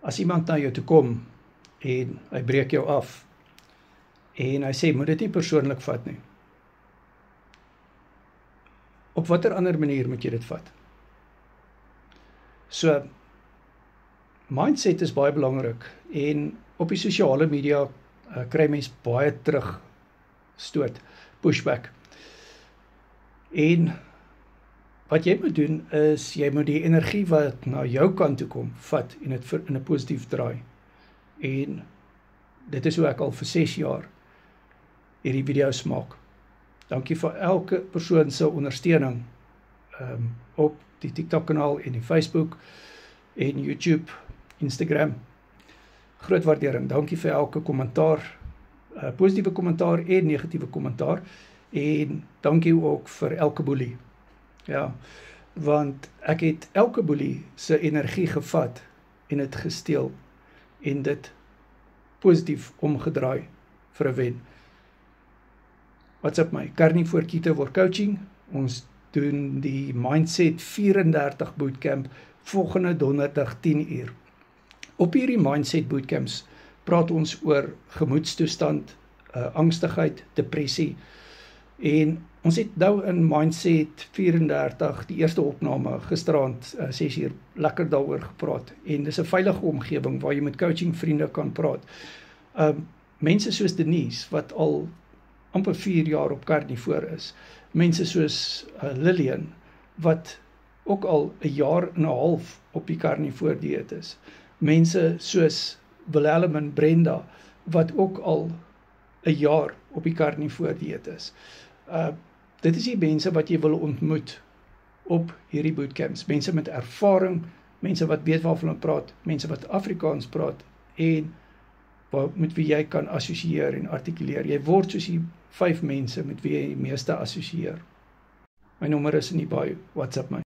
as iemand na jou toe kom, en hy breek jou af, en hy sê, moet dit nie persoonlik vat nie. Op watter ander manier moet jy dit vat? So, mindset is baie belangrik, en op die sosiale media kry mens baie terugstoot, pushback. En wat jy moet doen is, jy moet die energie wat na jou kant toe kom, vat en dit in 'n positief draai. En dit is hoe ek al vir 6 jaar hierdie video's maak. Dankie vir elke persoon se ondersteuning op die TikTok kanaal en die Facebook en YouTube, Instagram. Groot waardering. Dankie vir elke kommentaar, positiewe kommentaar en negatiewe kommentaar. En dankie ook vir elke boelie. Ja, want ek het elke boelie se energie gevat en dit gesteel en dit positief omgedraai vir 'n wen. WhatsApp my, Carnivore Keto Coaching. Ons doen die Mindset 34 Bootcamp volgende donderdag 10 uur. Op hierdie Mindset Bootcamps praat ons oor gemoedstoestand, angstigheid, depressie. En ons het nou in Mindset 34, die eerste opname gisteraand 6 uur, lekker daaroor gepraat. En dis 'n veilige omgewing waar jy met coachingvriende kan praat. Mense soos Denise, wat al amper 4 jaar op Carnivore is. Mense soos Lillian, wat ook al 'n jaar en 'n half op die Carnivore dieet is. Mense soos Willem en Brenda, wat ook al 'n jaar op die Carnivore dieet is. Dit is die mense wat jy wil ontmoet op hierdie bootcamps. Mense met ervaring, mense wat weet waarvan hulle praat, mense wat Afrikaans praat en met wie jy kan assosieer en artikuleer. Jy word soos die 5 mense met wie jy die meeste assosieer. My nommer is in die bio, WhatsApp my.